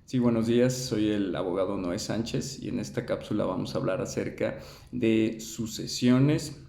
Sí, buenos días, soy el abogado Noé Sánchez y en esta cápsula vamos a hablar acerca de sucesiones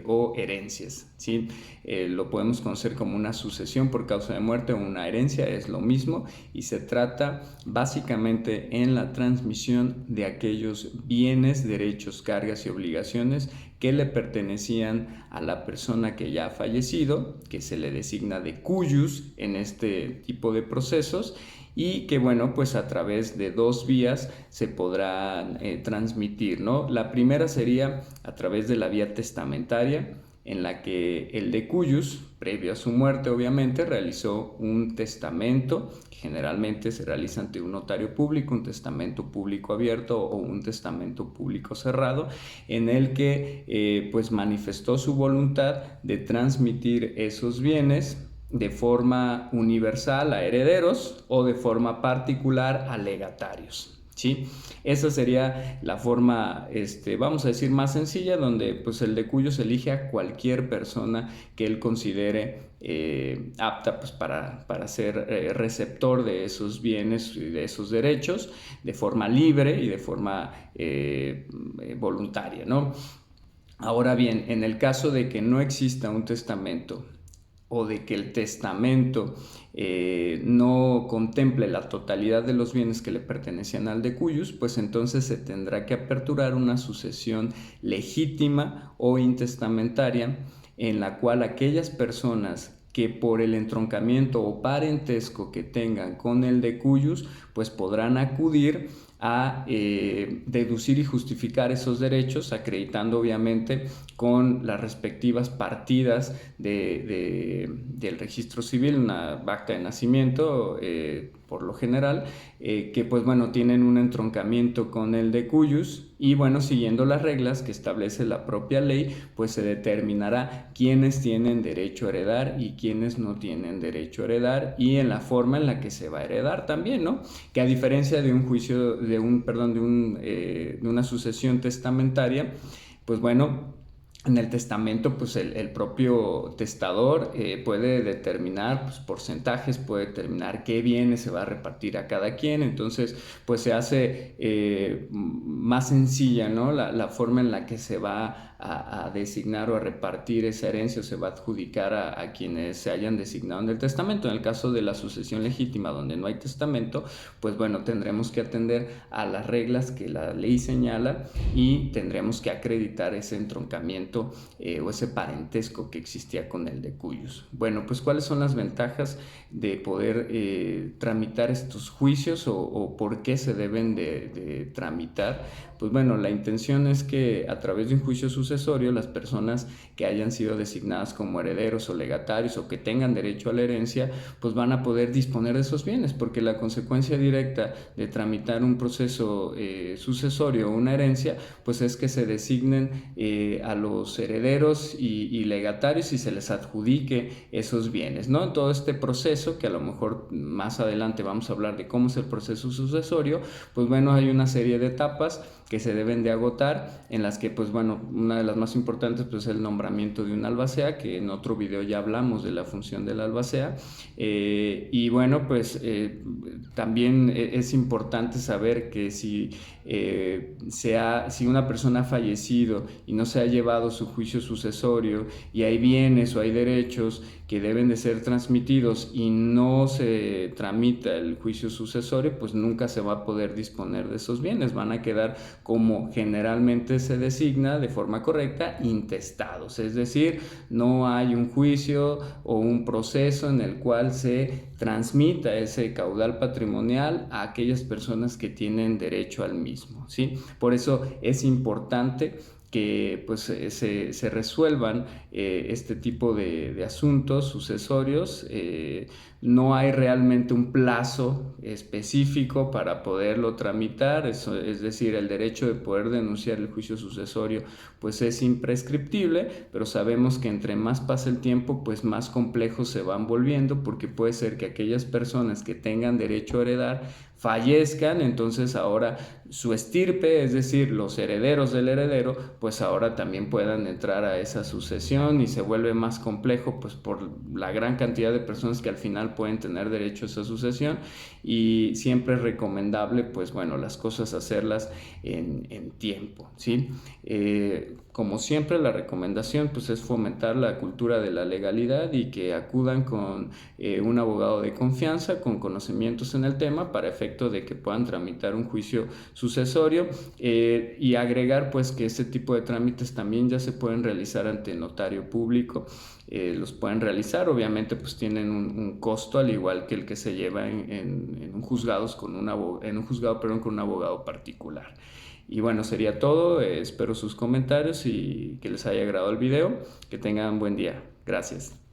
o herencias, ¿sí? Lo podemos conocer como una sucesión por causa de muerte o una herencia, es lo mismo, y se trata básicamente en la transmisión de aquellos bienes, derechos, cargas y obligaciones que le pertenecían a la persona que ya ha fallecido, que se le designa de cuyus en este tipo de procesos, y que bueno, pues a través de dos vías se podrán transmitir, ¿no? La primera sería a través de la vía testamentaria, en la que el de cuyus, previo a su muerte obviamente, realizó un testamento, que generalmente se realiza ante un notario público, un testamento público abierto o un testamento público cerrado, en el que pues manifestó su voluntad de transmitir esos bienes de forma universal a herederos o de forma particular a legatarios, ¿sí? Esa sería la forma, vamos a decir, más sencilla, donde pues el de cuyos elige a cualquier persona que él considere apta pues, para ser receptor de esos bienes y de esos derechos de forma libre y de forma voluntaria, ¿no? Ahora bien, en el caso de que no exista un testamento o de que el testamento no contemple la totalidad de los bienes que le pertenecían al de cuyos, pues entonces se tendrá que aperturar una sucesión legítima o intestamentaria en la cual aquellas personas que por el entroncamiento o parentesco que tengan con el de cuyos, pues podrán acudir a deducir y justificar esos derechos, acreditando obviamente con las respectivas partidas del registro civil, una acta de nacimiento por lo general, que pues bueno, tienen un entroncamiento con el de cuyos y bueno, siguiendo las reglas que establece la propia ley, pues se determinará quiénes tienen derecho a heredar y quiénes no tienen derecho a heredar y en la forma en la que se va a heredar también, ¿no? Que a diferencia de un juicio, de una sucesión testamentaria, pues bueno, en el testamento, pues el propio testador puede determinar pues, porcentajes, puede determinar qué bienes se va a repartir a cada quien, entonces pues se hace más sencilla, ¿no? La forma en la que se va a designar o a repartir esa herencia o se va a adjudicar a quienes se hayan designado en el testamento. En el caso de la sucesión legítima donde no hay testamento, pues bueno, tendremos que atender a las reglas que la ley señala y tendremos que acreditar ese entroncamiento o ese parentesco que existía con el de cuyos. Bueno, pues ¿cuáles son las ventajas de poder tramitar estos juicios o por qué se deben de tramitar? Pues bueno, la intención es que a través de un juicio sucesorio las personas que hayan sido designadas como herederos o legatarios o que tengan derecho a la herencia, pues van a poder disponer de esos bienes, porque la consecuencia directa de tramitar un proceso sucesorio o una herencia, pues es que se designen a los herederos y legatarios y se les adjudique esos bienes, ¿no? En todo este proceso, que a lo mejor más adelante vamos a hablar de cómo es el proceso sucesorio, pues bueno, hay una serie de etapas que se deben de agotar, en las que pues bueno, una de las más importantes pues es el nombramiento de un albacea, que en otro video ya hablamos de la función del albacea, y bueno pues también es importante saber que si una persona ha fallecido y no se ha llevado su juicio sucesorio y hay bienes o hay derechos que deben de ser transmitidos y no se tramita el juicio sucesorio, pues nunca se va a poder disponer de esos bienes, van a quedar como generalmente se designa de forma correcta, intestados, es decir, no hay un juicio o un proceso en el cual se transmita ese caudal patrimonial a aquellas personas que tienen derecho al mismo, ¿sí? Por eso es importante que pues se resuelvan este tipo de asuntos sucesorios. No hay realmente un plazo específico para poderlo tramitar, es decir, el derecho de poder denunciar el juicio sucesorio pues es imprescriptible, pero sabemos que entre más pasa el tiempo pues más complejos se van volviendo, porque puede ser que aquellas personas que tengan derecho a heredar fallezcan, entonces ahora su estirpe, es decir, los herederos del heredero, pues ahora también puedan entrar a esa sucesión y se vuelve más complejo pues por la gran cantidad de personas que al final final pueden tener derecho a esa sucesión, y siempre es recomendable, pues bueno, las cosas hacerlas en tiempo, ¿sí? Como siempre, la recomendación pues es fomentar la cultura de la legalidad y que acudan con un abogado de confianza con conocimientos en el tema para efecto de que puedan tramitar un juicio sucesorio, y agregar pues que este tipo de trámites también ya se pueden realizar ante notario público. Los pueden realizar, obviamente pues tienen un costo al igual que el que se lleva en un juzgado con un abogado particular. Y bueno, sería todo. Espero sus comentarios y que les haya agradado el video. Que tengan buen día. Gracias.